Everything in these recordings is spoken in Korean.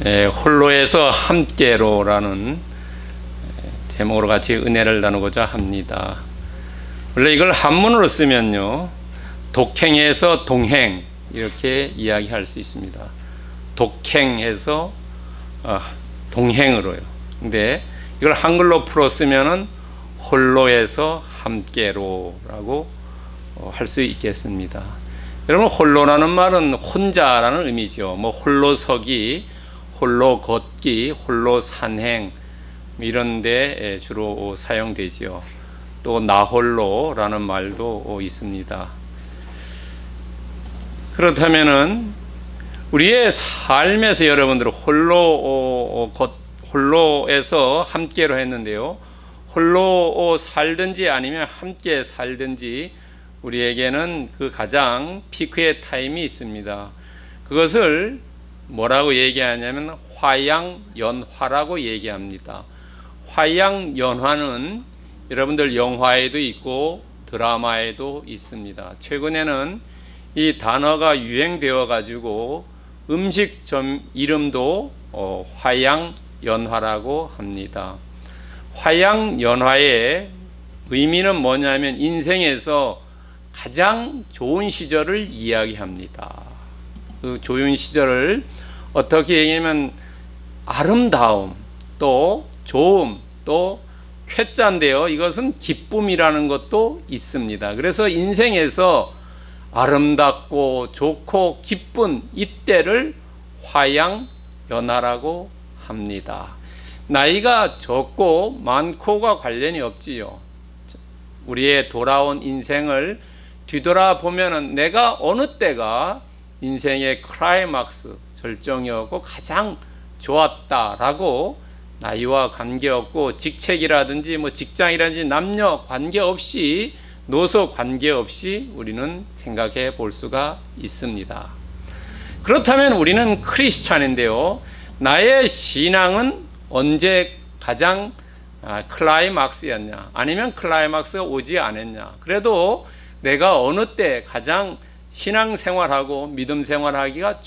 홀로에서 함께로라는 제목으로 같이 은혜를 나누고자 합니다. 원래 이걸 한문으로 쓰면요, 독행에서 동행 이렇게 이야기할 수 있습니다. 독행에서 동행으로요. 근데 이걸 한글로 풀어 쓰면은 홀로에서 함께로라고 할 수 있겠습니다. 여러분, 홀로라는 말은 혼자라는 의미죠. 뭐 홀로 서기, 홀로 걷기, 홀로 산행 이런 데 주로 사용되지요. 또 나홀로라는 말도 있습니다. 그렇다면은 우리의 삶에서 여러분들 홀로에서 함께로 했는데요. 홀로 살든지 아니면 함께 살든지 우리에게는 그 가장 피크의 타임이 있습니다. 그것을 뭐라고 얘기하냐면 화양연화라고 얘기합니다. 화양연화는 여러분들 영화에도 있고 드라마에도 있습니다. 최근에는 이 단어가 유행되어 가지고 음식점 이름도 화양연화라고 합니다. 화양연화의 의미는 뭐냐면 인생에서 가장 좋은 시절을 이야기합니다. 그 좋은 시절을 어떻게 얘기하면 아름다움, 또 좋음, 또 쾌짠데요. 이것은 기쁨이라는 것도 있습니다. 그래서 인생에서 아름답고 좋고 기쁜 이때를 화양연화라고 합니다. 나이가 적고 많고가 관련이 없지요. 우리의 돌아온 인생을 뒤돌아보면 내가 어느 때가 인생의 클라이막스, 절정이었고 가장 좋았다라고 나이와 관계없고 직책이라든지 뭐 직장이라든지 남녀 관계없이 노소 관계없이 우리는 생각해 볼 수가 있습니다. 그렇다면 우리는 크리스찬인데요, 나의 신앙은 언제 가장 클라이막스였냐, 아니면 클라이막스가 오지 않았냐, 그래도 내가 어느 때 가장 신앙생활하고 믿음생활하기가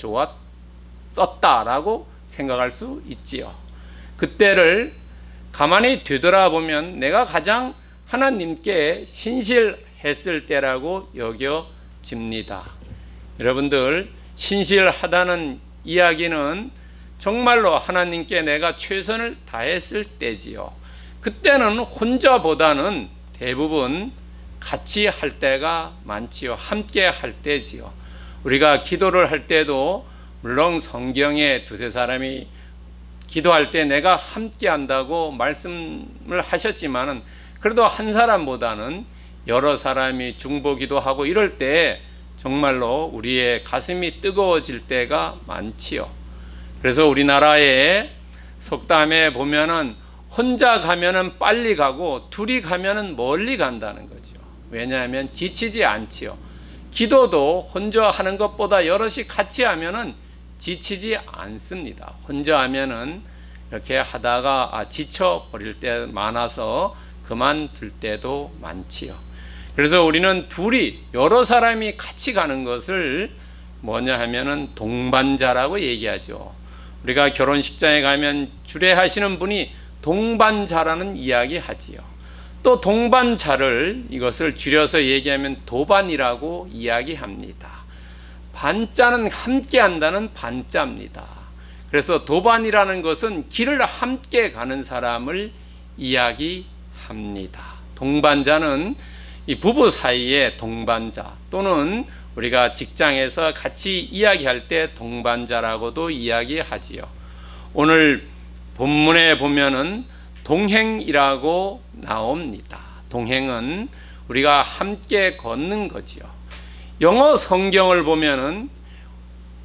좋았었다라고 생각할 수 있지요. 그때를 가만히 되돌아보면 내가 가장 하나님께 신실했을 때라고 여겨집니다. 여러분들, 신실하다는 이야기는 정말로 하나님께 내가 최선을 다했을 때지요. 그때는 혼자보다는 대부분 같이 할 때가 많지요. 함께 할 때지요. 우리가 기도를 할 때도 물론 성경에 두세 사람이 기도할 때 내가 함께 한다고 말씀을 하셨지만은 그래도 한 사람보다는 여러 사람이 중보기도 하고 이럴 때 정말로 우리의 가슴이 뜨거워질 때가 많지요. 그래서 우리나라의 속담에 보면은 혼자 가면은 빨리 가고 둘이 가면은 멀리 간다는 거죠. 왜냐하면 지치지 않지요. 기도도 혼자 하는 것보다 여럿이 같이 하면은 지치지 않습니다. 혼자 하면은 이렇게 하다가 지쳐 버릴 때 많아서 그만둘 때도 많지요. 그래서 우리는 둘이 여러 사람이 같이 가는 것을 뭐냐 하면은 동반자라고 얘기하죠. 우리가 결혼식장에 가면 주례하시는 분이 동반자라는 이야기 하지요. 또 동반자를 이것을 줄여서 얘기하면 도반이라고 이야기합니다. 반자는 함께 한다는 반자입니다. 그래서 도반이라는 것은 길을 함께 가는 사람을 이야기합니다. 동반자는 이 부부 사이의 동반자, 또는 우리가 직장에서 같이 이야기할 때 동반자라고도 이야기하지요. 오늘 본문에 보면은 동행이라고 나옵니다. 동행은 우리가 함께 걷는 거지요. 영어 성경을 보면은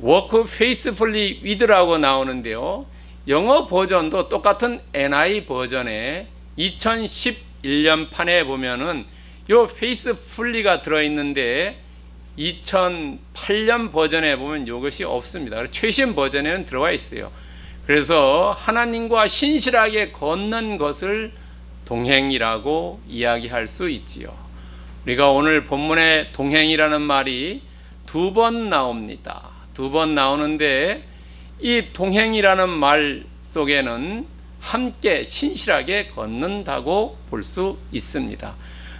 work faithfully with라고 나오는데요, 영어 버전도 똑같은 NI 버전에 2011년 판에 보면은 요 faithfully가 들어있는데 2008년 버전에 보면 이것이 없습니다. 최신 버전에는 들어와 있어요. 그래서 하나님과 신실하게 걷는 것을 동행이라고 이야기할 수 있지요. 우리가 오늘 본문에 동행이라는 말이 두 번 나옵니다. 두 번 나오는데 이 동행이라는 말 속에는 함께 신실하게 걷는다고 볼 수 있습니다.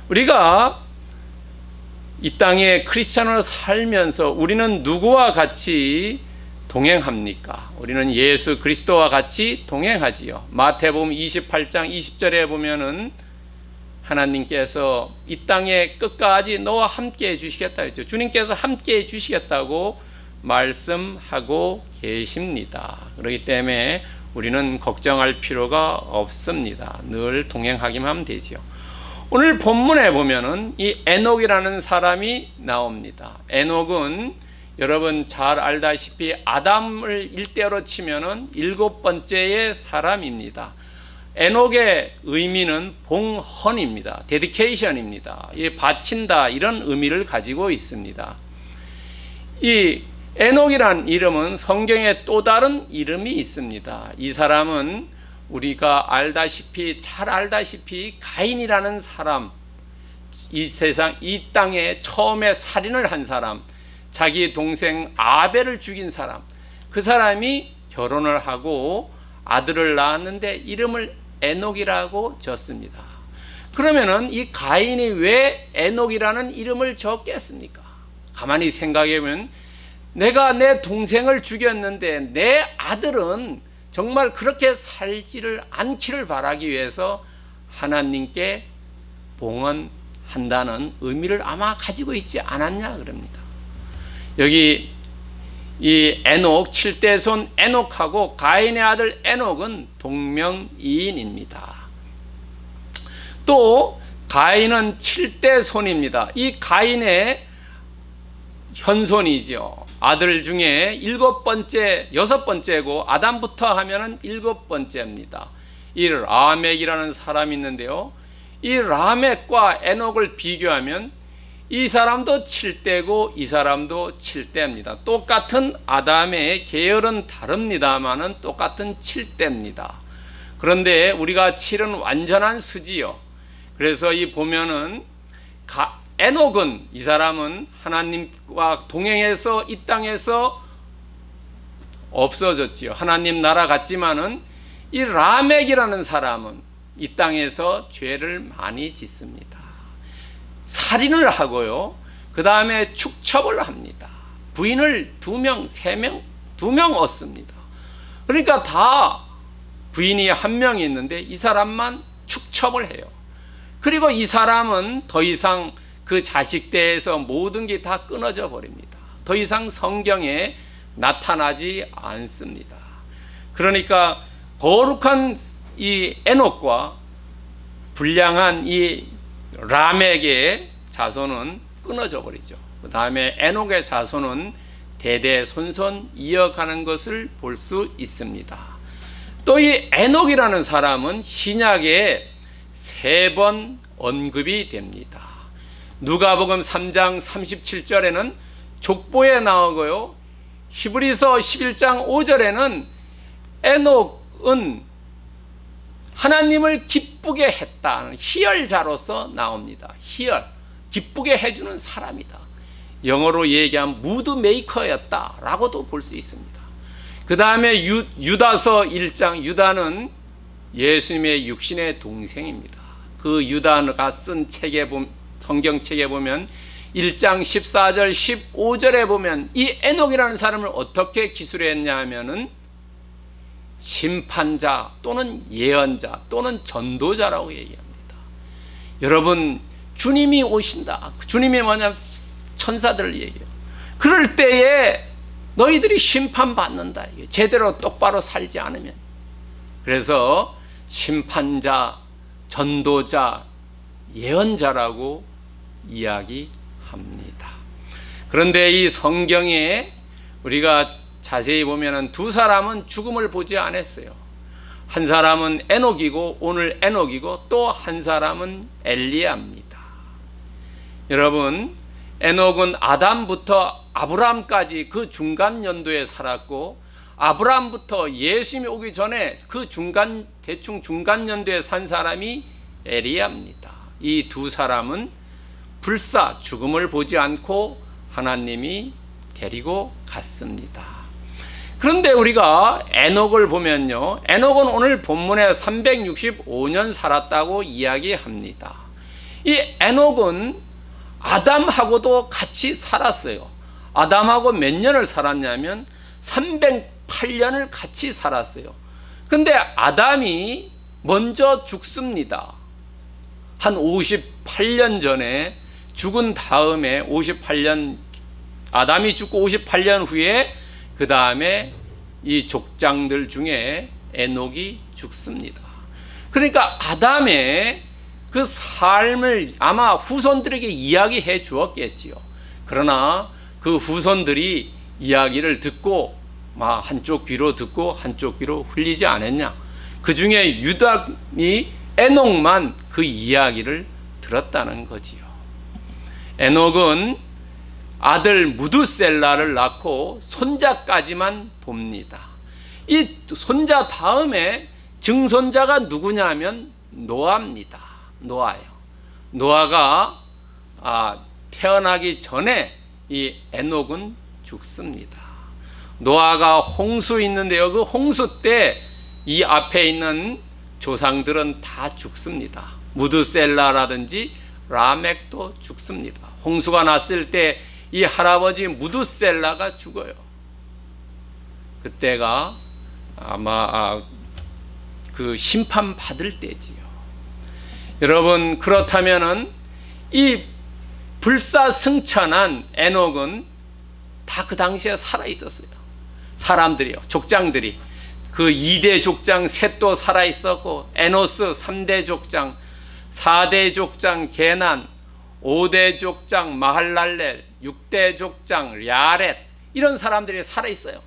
우리가 이 땅에 크리스찬으로 살면서 우리는 누구와 같이 동행합니까? 우리는 예수 그리스도와 같이 동행하지요. 마태복음 28장 20절에 보면은 하나님께서 이 땅의 끝까지 너와 함께 해주시겠다 했죠. 주님께서 함께 해주시겠다고 말씀하고 계십니다. 그렇기 때문에 우리는 걱정할 필요가 없습니다. 늘 동행하기만 하면 되죠. 오늘 본문에 보면은 이 에녹이라는 사람이 나옵니다. 에녹은 여러분 잘 알다시피 아담을 일대어로 치면은 7번째의 사람입니다. 에녹의 의미는 봉헌입니다. 데디케이션입니다. 바친다 이런 의미를 가지고 있습니다. 이 에녹이란 이름은 성경에 또 다른 이름이 있습니다. 이 사람은 우리가 잘 알다시피 가인이라는 사람, 이 세상 이 땅에 처음에 살인을 한 사람, 자기 동생 아벨을 죽인 사람, 그 사람이 결혼을 하고 아들을 낳았는데 이름을 에녹이라고 졌습니다. 그러면은 이 가인이 왜 에녹이라는 이름을 졌겠습니까? 가만히 생각해 보면 내가 내 동생을 죽였는데 내 아들은 정말 그렇게 살지를 않기를 바라기 위해서 하나님께 봉헌한다는 의미를 아마 가지고 있지 않았냐 그럽니다. 여기 이 에녹 7대 손 에녹하고 가인의 아들 에녹은 동명이인입니다. 또 가인은 7대 손입니다. 이 가인의 현손이죠. 아들 중에 6번째고 아담부터 하면은 7번째입니다. 이 라멕이라는 사람이 있는데요. 이 라멕과 에녹을 비교하면 이 사람도 7대고 이 사람도 7대입니다. 똑같은 아담의 계열은 다릅니다만은 똑같은 7대입니다. 그런데 우리가 7은 완전한 수지요. 그래서 이 보면은 에녹은 이 사람은 하나님과 동행해서 이 땅에서 없어졌지요. 하나님 나라 같지만은 이 라멕이라는 사람은 이 땅에서 죄를 많이 짓습니다. 살인을 하고요. 그 다음에 축첩을 합니다. 부인을 2명, 3명, 2명 얻습니다. 그러니까 다 부인이 1명이 있는데 이 사람만 축첩을 해요. 그리고 이 사람은 더 이상 그 자식대에서 모든 게 다 끊어져 버립니다. 더 이상 성경에 나타나지 않습니다. 그러니까 거룩한 이 에녹과 불량한 이 라멕의 자손은 끊어져 버리죠. 그 다음에 에녹의 자손은 대대손손 이어가는 것을 볼 수 있습니다. 또 이 에녹이라는 사람은 신약에 3번 언급이 됩니다. 누가복음 3장 37절에는 족보에 나오고요. 히브리서 11장 5절에는 에녹은 하나님을 기쁘게 했다는 희열자로서 나옵니다. 희열, 기쁘게 해주는 사람이다. 영어로 얘기하면 무드 메이커였다라고도 볼 수 있습니다. 그 다음에 유다서 1장, 유다는 예수님의 육신의 동생입니다. 그 유다가 쓴 책에 성경책에 보면 1장 14절 15절에 보면 이 에녹이라는 사람을 어떻게 기술했냐 하면은 심판자 또는 예언자 또는 전도자라고 얘기합니다. 여러분 주님이 오신다. 주님이 뭐냐 천사들을 얘기해요. 그럴 때에 너희들이 심판받는다. 제대로 똑바로 살지 않으면. 그래서 심판자, 전도자, 예언자라고 이야기합니다. 그런데 이 성경에 우리가 자세히 보면 2사람은 죽음을 보지 않았어요. 한 사람은 에녹이고 오늘 에녹이고 또 한 사람은 엘리야입니다. 여러분 에녹은 아담부터 아브라함까지 그 중간 연도에 살았고 아브라함부터 예수님이 오기 전에 그 대충 중간 연도에 산 사람이 엘리야입니다. 이 2사람은 불사 죽음을 보지 않고 하나님이 데리고 갔습니다. 그런데 우리가 에녹을 보면요, 에녹은 오늘 본문에 365년 살았다고 이야기합니다. 이 에녹은 아담하고도 같이 살았어요. 아담하고 몇 년을 살았냐면 308년을 같이 살았어요. 근데 아담이 먼저 죽습니다. 한 58년 전에 죽은 다음에 아담이 죽고 58년 후에 그 다음에 이 족장들 중에 에녹이 죽습니다. 그러니까 아담의 그 삶을 아마 후손들에게 이야기해 주었겠지요. 그러나 그 후손들이 이야기를 듣고 한쪽 귀로 듣고 한쪽 귀로 흘리지 않았냐. 그 중에 유다니 에녹만 그 이야기를 들었다는 거지요. 에녹은 아들 무두셀라를 낳고 손자까지만 봅니다. 이 손자 다음에 증손자가 누구냐면 노아입니다. 노아예요. 노아가 태어나기 전에 이 에녹은 죽습니다. 노아가 홍수 있는데요, 그 홍수 때 이 앞에 있는 조상들은 다 죽습니다. 무드셀라라든지 라멕도 죽습니다. 홍수가 났을 때 이 할아버지 무드셀라가 죽어요. 그때가 아마 그 심판 받을 때지요. 여러분, 그렇다면은 이 불사승천한 에녹은 다 그 당시에 살아 있었어요. 사람들이요, 족장들이. 그 2대 족장 셋도 살아 있었고, 에노스 3대 족장, 4대 족장 게난, 5대 족장 마할랄렐, 6대 족장 야렛, 이런 사람들이 살아 있어요.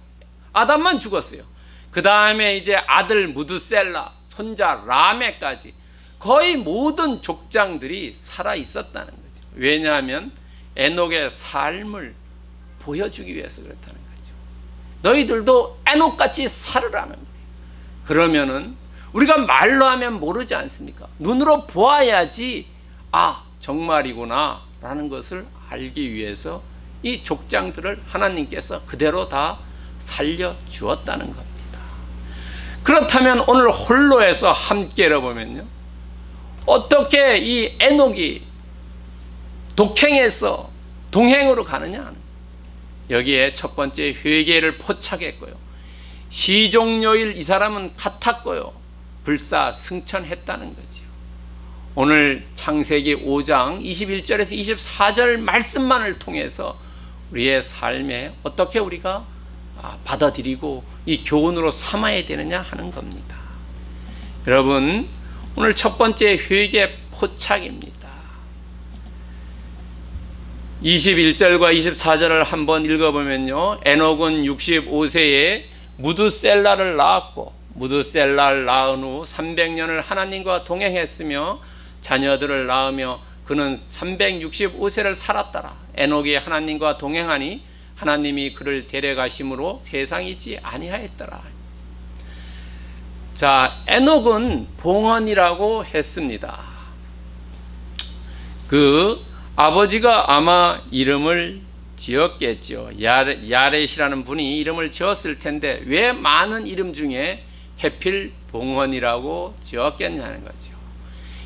아담만 죽었어요. 그 다음에 이제 아들 무드셀라, 손자 라멕까지 거의 모든 족장들이 살아 있었다는 거죠. 왜냐하면 에녹의 삶을 보여주기 위해서 그렇다는 거죠. 너희들도 에녹같이 살으라는 거예요. 그러면은 우리가 말로 하면 모르지 않습니까? 눈으로 보아야지 정말이구나 라는 것을 알기 위해서 이 족장들을 하나님께서 그대로 다 살려주었다는 겁니다. 그렇다면 오늘 홀로에서 함께 열어보면요, 어떻게 이 에녹이 독행해서 동행으로 가느냐. 여기에 첫 번째 회개를 포착했고요, 시종료일 이 사람은 같았고요, 불사승천했다는 거죠. 오늘 창세기 5장 21절에서 24절 말씀만을 통해서 우리의 삶에 어떻게 우리가 받아들이고 이 교훈으로 삼아야 되느냐 하는 겁니다. 여러분, 오늘 첫 번째 회개 포착입니다. 21절과 24절을 한번 읽어보면요, 에녹은 65세에 무드셀라를 낳았고, 무드셀라를 낳은 후 300년을 하나님과 동행했으며 자녀들을 낳으며 그는 365세를 살았더라. 에녹이 하나님과 동행하니 하나님이 그를 데려가심으로 세상이지 아니하였더라. 자, 에녹은 봉헌이라고 했습니다. 그 아버지가 아마 이름을 지었겠죠. 야렛이라는 분이 이름을 지었을 텐데 왜 많은 이름 중에 해필 봉헌이라고 지었겠냐는 거죠.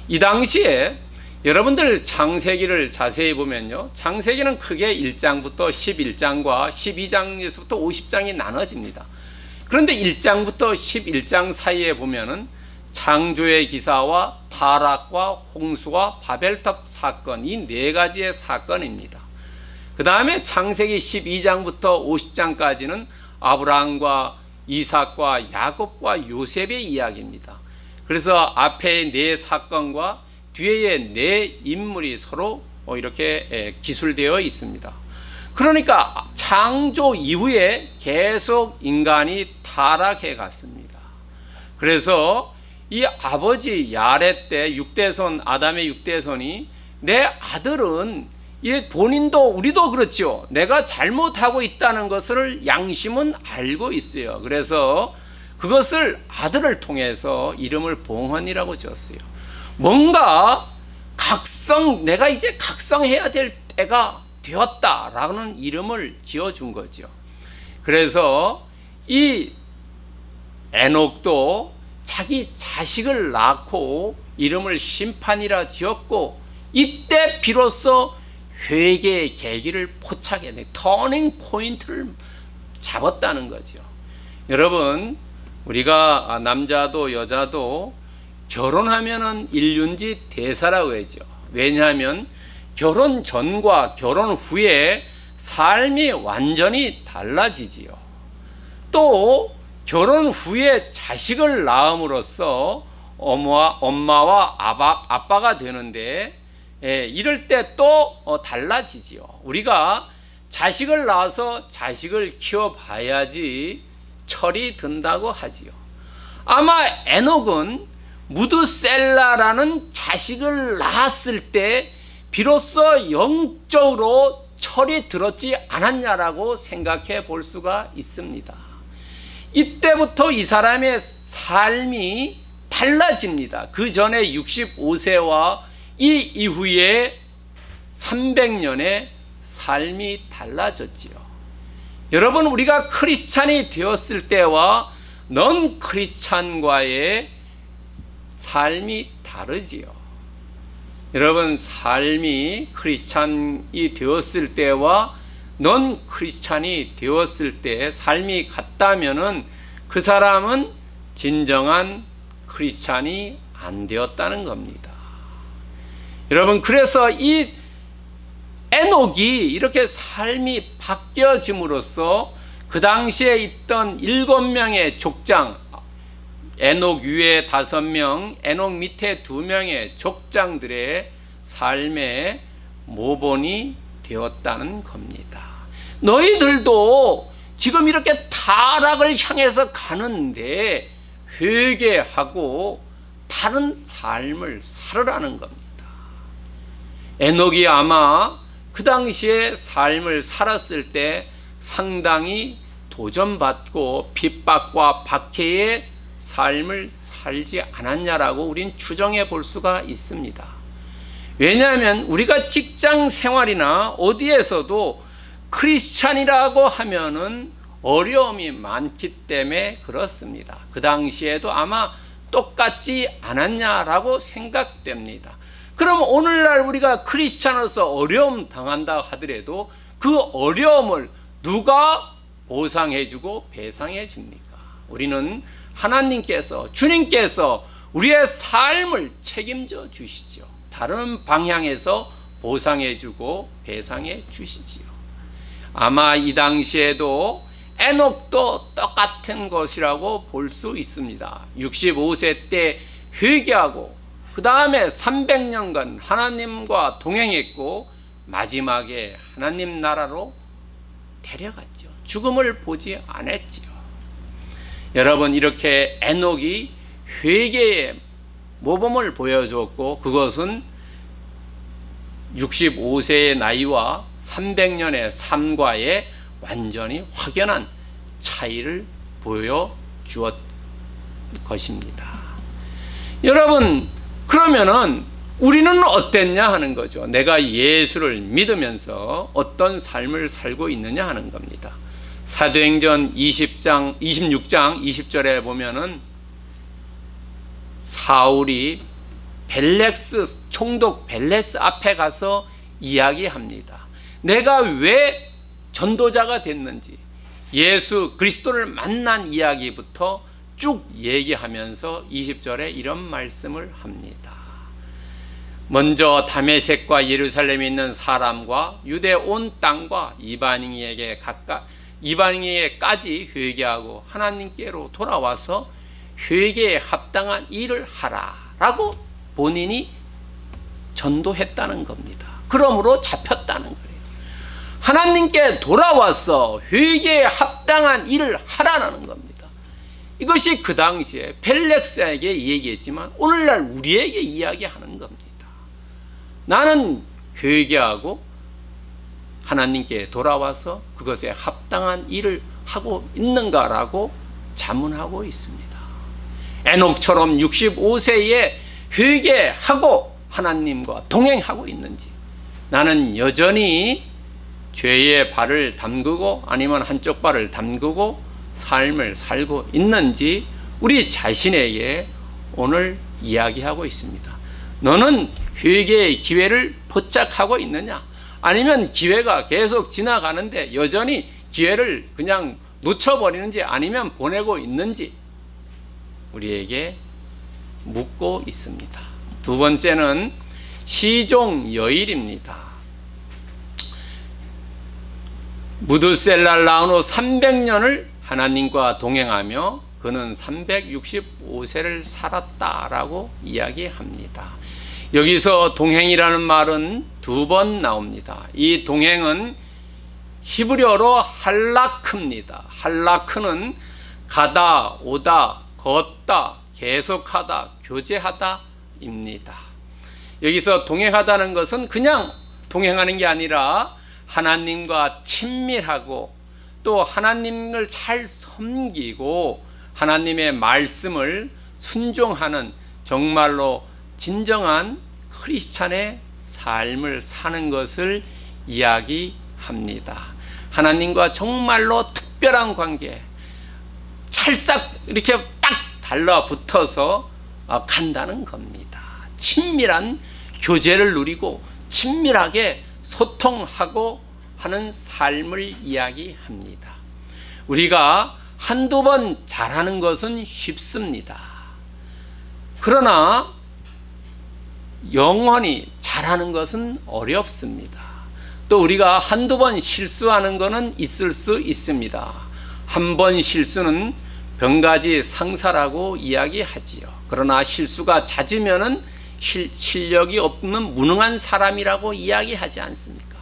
이 당시에 여러분들 창세기를 자세히 보면요, 창세기는 크게 1장부터 11장과 12장에서부터 50장이 나눠집니다. 그런데 1장부터 11장 사이에 보면은 창조의 기사와 타락과 홍수와 바벨탑 사건, 이 네 가지의 사건입니다. 그 다음에 창세기 12장부터 50장까지는 아브라함과 이삭과 야곱과 요셉의 이야기입니다. 그래서 앞에 네 사건과 뒤에 네 인물이 서로 이렇게 기술되어 있습니다. 그러니까 창조 이후에 계속 인간이 타락해 갔습니다. 그래서 이 아버지 야렛 때 6대손, 아담의 6대손이 내 아들은 본인도 우리도 그렇죠. 내가 잘못하고 있다는 것을 양심은 알고 있어요. 그래서 그것을 아들을 통해서 이름을 봉헌이라고 지었어요. 뭔가 내가 이제 각성해야 될 때가 되었다라는 이름을 지어준 거죠. 그래서 이 에녹도 자기 자식을 낳고 이름을 심판이라 지었고, 이때 비로소 회개의 계기를 포착해내 터닝 포인트를 잡았다는 거죠. 여러분, 우리가 남자도 여자도 결혼하면은 일륜지 대사라고 하죠. 왜냐하면 결혼 전과 결혼 후에 삶이 완전히 달라지지요. 또 결혼 후에 자식을 낳음으로써 엄마와 아빠가 되는데, 이럴 때 또 달라지지요. 우리가 자식을 낳아서 자식을 키워봐야지 철이 든다고 하지요. 아마 에녹은 무드셀라라는 자식을 낳았을 때 비로소 영적으로 철이 들었지 않았냐라고 생각해 볼 수가 있습니다. 이때부터 이 사람의 삶이 달라집니다. 그 전에 65세와 이 이후에 300년의 삶이 달라졌지요. 여러분, 우리가 크리스찬이 되었을 때와 넌 크리스찬과의 삶이 다르지요. 여러분, 삶이 크리스찬이 되었을 때와 넌 크리스찬이 되었을 때 삶이 같다면은 그 사람은 진정한 크리스찬이 안 되었다는 겁니다. 여러분, 그래서 이 에녹이 이렇게 삶이 바뀌어짐으로써 그 당시에 있던 7명의 족장, 에녹 위에 5명, 에녹 밑에 2명의 족장들의 삶의 모본이 되었다는 겁니다. 너희들도 지금 이렇게 타락을 향해서 가는데 회개하고 다른 삶을 살으라는 겁니다. 에녹이 아마 그 당시에 삶을 살았을 때 상당히 도전받고 핍박과 박해의 삶을 살지 않았냐라고 우린 추정해 볼 수가 있습니다. 왜냐하면 우리가 직장 생활이나 어디에서도 크리스찬이라고 하면은 어려움이 많기 때문에 그렇습니다. 그 당시에도 아마 똑같지 않았냐라고 생각됩니다. 그럼 오늘날 우리가 크리스찬으로서 어려움 당한다 하더라도 그 어려움을 누가 보상해주고 배상해 줍니까? 우리는 하나님께서, 주님께서 우리의 삶을 책임져 주시죠. 다른 방향에서 보상해주고 배상해 주시지요. 아마 이 당시에도 에녹도 똑같은 것이라고 볼 수 있습니다. 65세 때 회개하고 그 다음에 300년간 하나님과 동행했고 마지막에 하나님 나라로 데려갔죠. 죽음을 보지 않았지요. 여러분, 이렇게 에녹이 회개의 모범을 보여줬고 그것은 65세의 나이와 300년의 삶과의 완전히 확연한 차이를 보여주었 것입니다. 여러분, 그러면은 우리는 어땠냐 하는 거죠. 내가 예수를 믿으면서 어떤 삶을 살고 있느냐 하는 겁니다. 사도행전 26장 20절에 보면은 사울이 총독 벨렉스 앞에 가서 이야기합니다. 내가 왜 전도자가 됐는지 예수 그리스도를 만난 이야기부터 쭉 얘기하면서 20절에 이런 말씀을 합니다. 먼저 다메섹과 예루살렘에 있는 사람과 유대 온 땅과 이방인에게까지 회개하고 하나님께로 돌아와서 회개에 합당한 일을 하라라고 본인이 전도했다는 겁니다. 그러므로 잡혔다는 거예요. 하나님께 돌아와서 회개에 합당한 일을 하라는 겁니다. 이것이 그 당시에 벨렉스에게 얘기했지만 오늘날 우리에게 이야기하는 겁니다. 나는 회개하고 하나님께 돌아와서 그것에 합당한 일을 하고 있는가라고 자문하고 있습니다. 에녹처럼 65세에 회개하고 하나님과 동행하고 있는지, 나는 여전히 죄의 발을 담그고 아니면 한쪽 발을 담그고 삶을 살고 있는지 우리 자신에게 오늘 이야기하고 있습니다. 너는 회개의 기회를 포착하고 있느냐? 아니면 기회가 계속 지나가는데 여전히 기회를 그냥 놓쳐버리는지 아니면 보내고 있는지 우리에게 묻고 있습니다. 두 번째는 시종여일입니다. 무드셀라 라우노 300년을 하나님과 동행하며 그는 365세를 살았다라고 이야기합니다. 여기서 동행이라는 말은 두 번 나옵니다. 이 동행은 히브리어로 할라크입니다. 할라크는 가다, 오다, 걷다, 계속하다, 교제하다입니다. 여기서 동행하다는 것은 그냥 동행하는 게 아니라 하나님과 친밀하고 또 하나님을 잘 섬기고 하나님의 말씀을 순종하는 정말로 진정한 크리스찬의 삶을 사는 것을 이야기합니다. 하나님과 정말로 특별한 관계, 찰싹 이렇게 딱 달라붙어서 간다는 겁니다. 친밀한 교제를 누리고 친밀하게 소통하고 하는 삶을 이야기합니다. 우리가 한두 번 잘하는 것은 쉽습니다. 그러나 영원히 잘하는 것은 어렵습니다. 또 우리가 한두 번 실수하는 것은 있을 수 있습니다. 한 번 실수는 병가지 상사라고 이야기하지요. 그러나 실수가 잦으면은 실력이 없는 무능한 사람이라고 이야기하지 않습니까?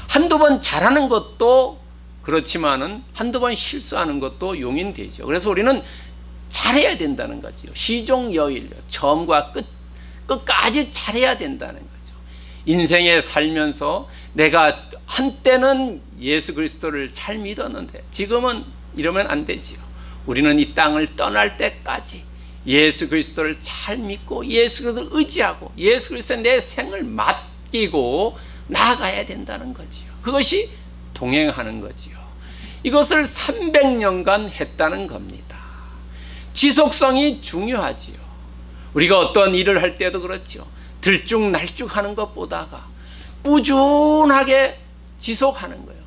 한두 번 잘하는 것도 그렇지만은 한두 번 실수하는 것도 용인되죠. 그래서 우리는 잘해야 된다는 거죠. 시종여일, 처음과 끝까지 잘해야 된다는 거죠. 인생에 살면서 내가 한때는 예수 그리스도를 잘 믿었는데 지금은 이러면 안 되지요. 우리는 이 땅을 떠날 때까지 예수 그리스도를 잘 믿고 예수 그리스도를 의지하고 예수 그리스도에 내 생을 맡기고 나아가야 된다는 거지요. 그것이 동행하는 거지요. 이것을 300년간 했다는 겁니다. 지속성이 중요하지요. 우리가 어떤 일을 할 때도 그렇죠. 들쭉날쭉 하는 것보다가 꾸준하게 지속하는 거예요.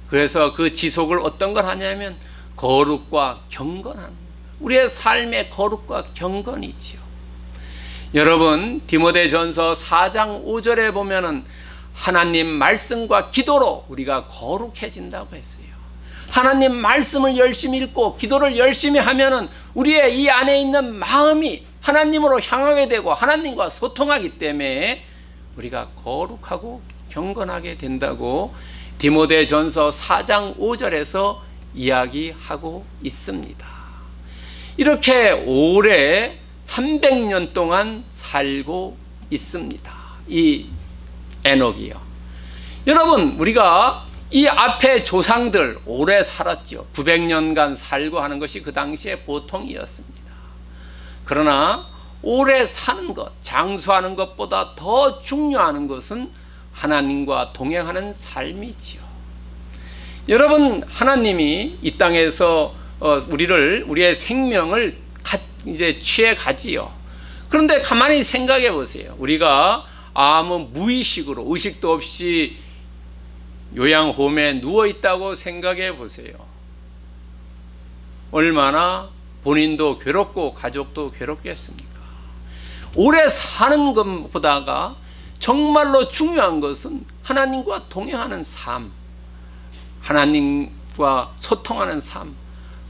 그래서 그 지속을 어떤 걸 하냐면 거룩과 경건하는 거예요. 우리의 삶의 거룩과 경건이 있지요. 여러분, 디모데전서 4장 5절에 보면은 하나님 말씀과 기도로 우리가 거룩해진다고 했어요. 하나님 말씀을 열심히 읽고 기도를 열심히 하면은 우리의 이 안에 있는 마음이 하나님으로 향하게 되고 하나님과 소통하기 때문에 우리가 거룩하고 경건하게 된다고 디모데전서 4장 5절에서 이야기하고 있습니다. 이렇게 오래 300년 동안 살고 있습니다. 이 에녹이요. 여러분, 우리가 이 앞에 조상들 오래 살았죠. 900년간 살고 하는 것이 그 당시에 보통이었습니다. 그러나 오래 사는 것, 장수하는 것보다 더 중요한 것은 하나님과 동행하는 삶이지요. 여러분, 하나님이 이 땅에서 우리의 생명을 이제 취해 가지요. 그런데 가만히 생각해 보세요. 우리가 아무 무의식으로 의식도 없이 요양홈에 누워 있다고 생각해 보세요. 얼마나 본인도 괴롭고 가족도 괴롭겠습니까? 오래 사는 것보다가 정말로 중요한 것은 하나님과 동행하는 삶, 하나님과 소통하는 삶,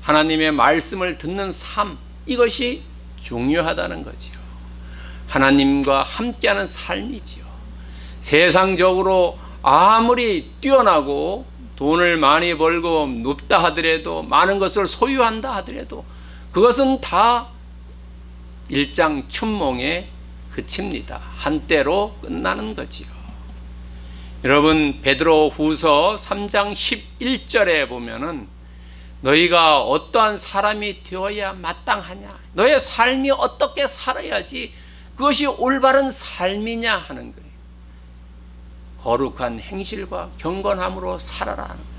하나님의 말씀을 듣는 삶, 이것이 중요하다는 거지요. 하나님과 함께하는 삶이지요. 세상적으로 아무리 뛰어나고 돈을 많이 벌고 높다 하더라도 많은 것을 소유한다 하더라도 그것은 다 일장춘몽에 그칩니다. 한때로 끝나는 거지요. 여러분, 베드로 후서 3장 11절에 보면은 너희가 어떠한 사람이 되어야 마땅하냐, 너의 삶이 어떻게 살아야지 그것이 올바른 삶이냐 하는 거예요. 거룩한 행실과 경건함으로 살아라 하는 거예요.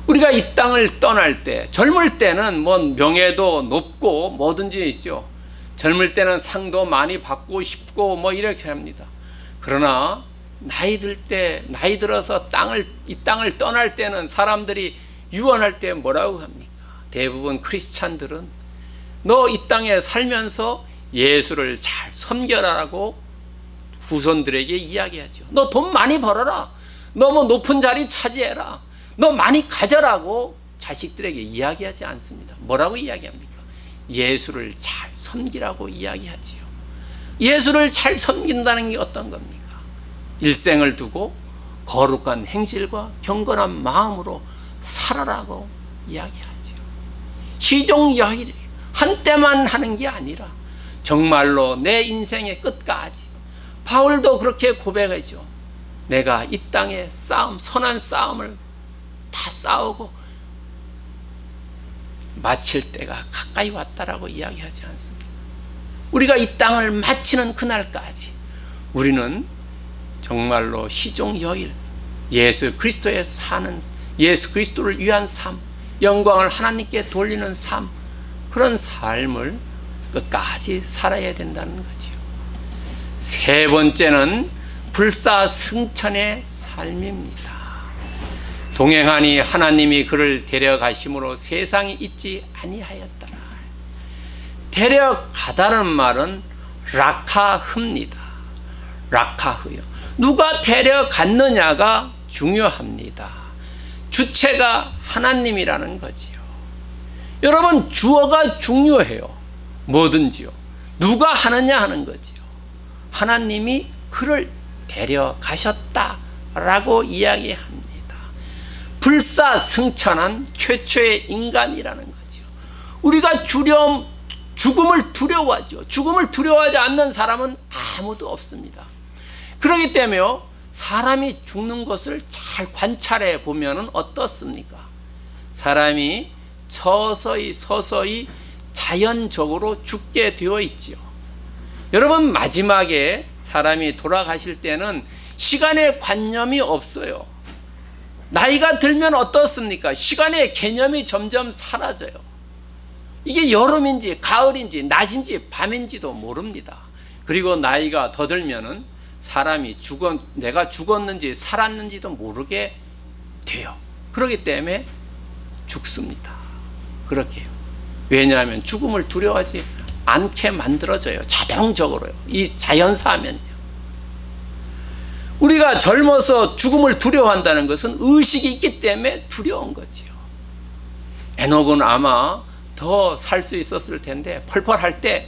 우리가 이 땅을 떠날 때, 젊을 때는 뭐 명예도 높고 뭐든지 있죠. 젊을 때는 상도 많이 받고 싶고 뭐 이렇게 합니다. 그러나 나이 들어서 이 땅을 떠날 때는 사람들이 유언할 때 뭐라고 합니까? 대부분 크리스찬들은 너 이 땅에 살면서 예수를 잘 섬겨라라고 후손들에게 이야기하죠. 너 돈 많이 벌어라. 너 뭐 높은 자리 차지해라. 너 많이 가져라고 자식들에게 이야기하지 않습니다. 뭐라고 이야기합니까? 예수를 잘 섬기라고 이야기하지요. 예수를 잘 섬긴다는 게 어떤 겁니까? 일생을 두고 거룩한 행실과 경건한 마음으로 살아라고 이야기하지요. 시종여일 한때만 하는 게 아니라 정말로 내 인생의 끝까지. 바울도 그렇게 고백하죠. 내가 이 땅의 선한 싸움을 다 싸우고 마칠 때가 가까이 왔다라고 이야기하지 않습니다. 우리가 이 땅을 마치는 그날까지 우리는 정말로 시종여일 예수 그리스도를 위한 삶, 영광을 하나님께 돌리는 삶, 그런 삶을 끝까지 살아야 된다는 거죠. 세 번째는 불사승천의 삶입니다. 동행하니 하나님이 그를 데려가심으로 세상이 있지 아니하였더라. 데려가다는 말은 라카흐입니다. 라카흐요. 누가 데려갔느냐가 중요합니다. 주체가 하나님이라는 거지요. 여러분, 주어가 중요해요. 뭐든지요. 누가 하느냐 하는 거지요. 하나님이 그를 데려가셨다라고 이야기합니다. 불사승천한 최초의 인간이라는 거죠. 우리가 죽음을 두려워하죠. 죽음을 두려워하지 않는 사람은 아무도 없습니다. 그렇기 때문에 사람이 죽는 것을 잘 관찰해 보면 어떻습니까? 사람이 서서히 자연적으로 죽게 되어 있지요. 여러분, 마지막에 사람이 돌아가실 때는 시간의 관념이 없어요. 나이가 들면 어떻습니까? 시간의 개념이 점점 사라져요. 이게 여름인지 가을인지 낮인지 밤인지도 모릅니다. 그리고 나이가 더 들면은 사람이 내가 죽었는지 살았는지도 모르게 돼요. 그렇기 때문에 죽습니다. 그렇게요. 왜냐하면 죽음을 두려워하지 않게 만들어져요. 자동적으로요. 이 자연사면요. 우리가 젊어서 죽음을 두려워한다는 것은 의식이 있기 때문에 두려운 거지요. 에녹은 아마 더 살 수 있었을 텐데 펄펄할 때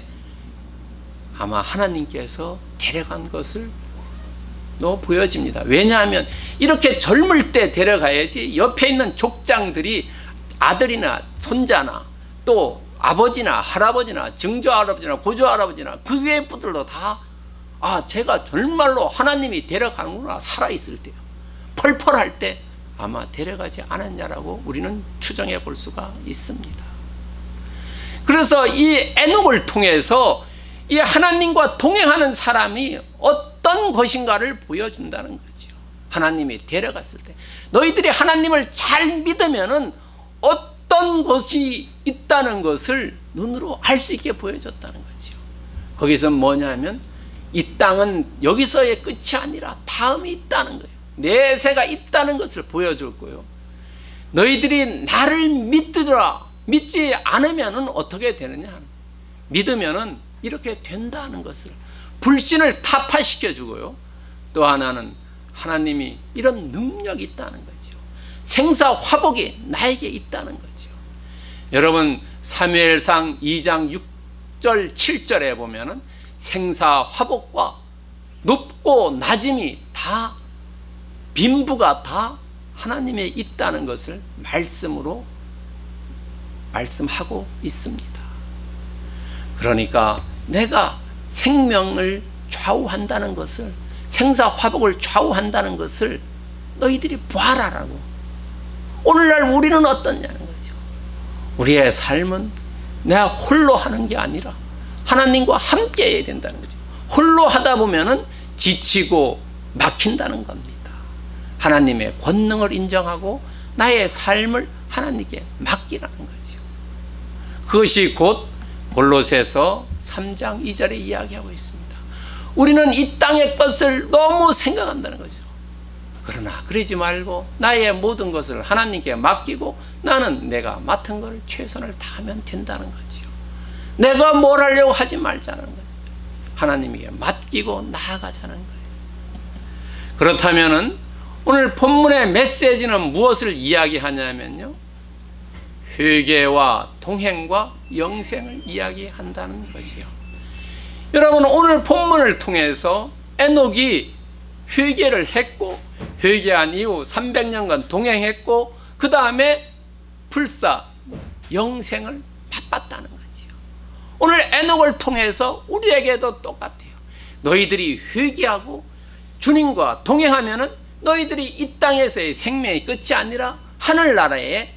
아마 하나님께서 데려간 것을 보여집니다. 왜냐하면 이렇게 젊을 때 데려가야지 옆에 있는 족장들이 아들이나 손자나 또 아버지나 할아버지나 증조할아버지나 고조할아버지나 그 외의 분들도 다 제가 정말로 하나님이 데려가는구나, 살아있을 때요. 펄펄할 때 아마 데려가지 않았냐라고 우리는 추정해 볼 수가 있습니다. 그래서 이 에녹을 통해서 이 하나님과 동행하는 사람이 어떤 것인가를 보여준다는 거죠. 하나님이 데려갔을 때 너희들이 하나님을 잘 믿으면은 어떤 것이 있다는 것을 눈으로 알 수 있게 보여줬다는 거죠. 거기서 뭐냐면 이 땅은 여기서의 끝이 아니라 다음이 있다는 거예요. 내세가 있다는 것을 보여줬고요. 너희들이 나를 믿지 않으면 어떻게 되느냐, 믿으면 이렇게 된다는 것을, 불신을 타파시켜 주고요. 또 하나는 하나님이 이런 능력이 있다는 거죠. 생사화복이 나에게 있다는 거죠. 여러분, 사무엘상 2장 6절 7절에 보면은 생사화복과 높고 낮음이 다, 빈부가 다 하나님에 있다는 것을 말씀으로 말씀하고 있습니다. 그러니까 내가 생명을 좌우한다는 것을, 생사화복을 좌우한다는 것을 너희들이 보아라라고. 오늘날 우리는 어떠냐는 거죠. 우리의 삶은 내가 홀로 하는 게 아니라 하나님과 함께 해야 된다는 거죠. 홀로 하다 보면은 지치고 막힌다는 겁니다. 하나님의 권능을 인정하고 나의 삶을 하나님께 맡기라는 거죠. 그것이 곧 골로새서 3장 2절에 이야기하고 있습니다. 우리는 이 땅의 것을 너무 생각한다는 거죠. 그러나 그러지 말고 나의 모든 것을 하나님께 맡기고 나는 내가 맡은 것을 최선을 다하면 된다는 거죠. 내가 뭘 하려고 하지 말자는 거예요. 하나님에게 맡기고 나아가자는 거예요. 그렇다면 오늘 본문의 메시지는 무엇을 이야기하냐면요, 회개와 동행과 영생을 이야기한다는 거지요. 여러분, 오늘 본문을 통해서 에녹이 회개를 했고 회개한 이후 300년간 동행했고 그 다음에 불사 영생을 맛봤다는 거지요. 오늘 에녹을 통해서 우리에게도 똑같아요. 너희들이 회개하고 주님과 동행하면은 너희들이 이 땅에서의 생명의 끝이 아니라 하늘나라에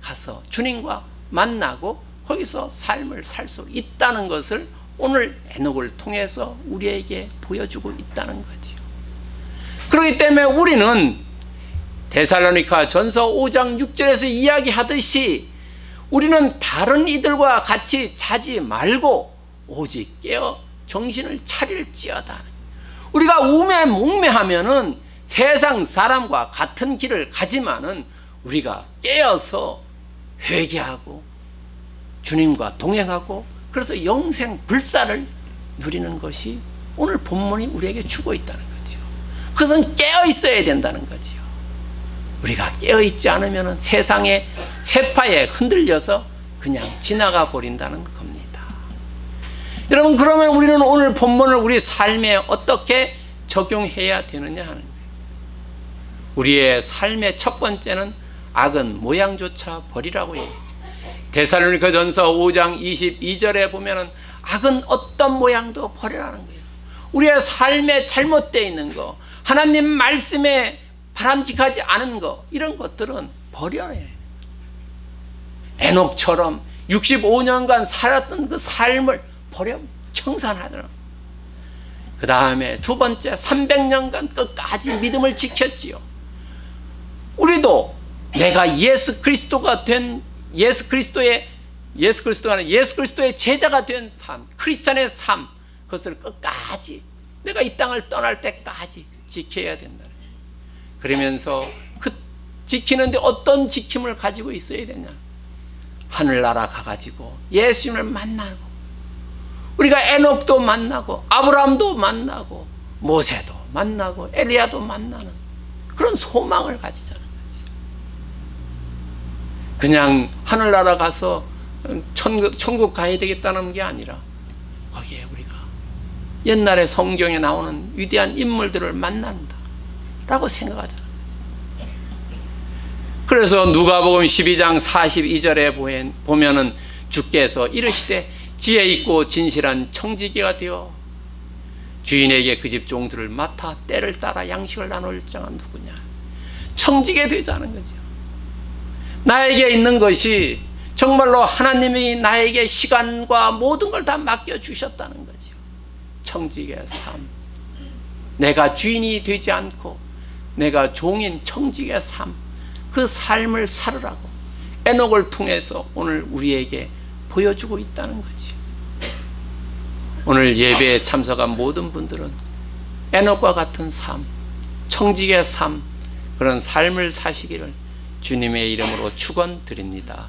가서 주님과 만나고 거기서 삶을 살 수 있다는 것을 오늘 에녹을 통해서 우리에게 보여주고 있다는 거지요. 그렇기 때문에 우리는 데살로니가 전서 5장 6절에서 이야기하듯이 우리는 다른 이들과 같이 자지 말고 오직 깨어 정신을 차릴지어다. 우리가 우매 몽매하면은 세상 사람과 같은 길을 가지만은 우리가 깨어서 회개하고 주님과 동행하고 그래서 영생 불사를 누리는 것이 오늘 본문이 우리에게 주고 있다는 거죠. 그것은 깨어 있어야 된다는 거죠. 우리가 깨어 있지 않으면 세상의 세파에 흔들려서 그냥 지나가 버린다는 겁니다. 여러분, 그러면 우리는 오늘 본문을 우리 삶에 어떻게 적용해야 되느냐 하는 거예요. 우리의 삶의 첫 번째는 악은 모양조차 버리라고 얘기하죠. 데살로니가 전서 5장 22절에 보면은 악은 어떤 모양도 버리라는 거예요. 우리의 삶에 잘못되어 있는 거, 하나님 말씀에 바람직하지 않은 거, 이런 것들은 버려야 해요. 에녹처럼 65년간 살았던 그 삶을 버려 청산하더라. 그 다음에 두 번째 300년간 끝까지 믿음을 지켰지요. 우리도 내가 예수 그리스도가 아니라 예수 그리스도의 제자가 된 삶, 크리스찬의 삶, 그것을 끝까지 내가 이 땅을 떠날 때까지 지켜야 된다. 그러면서 그 지키는데 어떤 지킴을 가지고 있어야 되냐? 하늘나라 가가지고 예수님을 만나고, 우리가 에녹도 만나고 아브라함도 만나고 모세도 만나고 엘리야도 만나는 그런 소망을 가지자는 거지. 그냥 하늘나라 가서 천국 가야 되겠다는 게 아니라 거기에 우리가 옛날에 성경에 나오는 위대한 인물들을 만난다 라고 생각하잖아요. 그래서 누가복음 12장 42절에 보면은 주께서 이르시되 지혜 있고 진실한 청지기가 되어 주인에게 그 집 종들을 맡아 때를 따라 양식을 나눌 자가 누구냐. 청지게 되자는 거죠. 나에게 있는 것이 정말로 하나님이 나에게 시간과 모든 걸 다 맡겨주셨다는 거죠. 청지기의 삶, 내가 주인이 되지 않고 내가 종인 청지기의 삶, 그 삶을 살으라고 에녹을 통해서 오늘 우리에게 보여주고 있다는 거지. 오늘 예배에 참석한 모든 분들은 에녹과 같은 삶, 청지기의 삶, 그런 삶을 사시기를 주님의 이름으로 축원드립니다.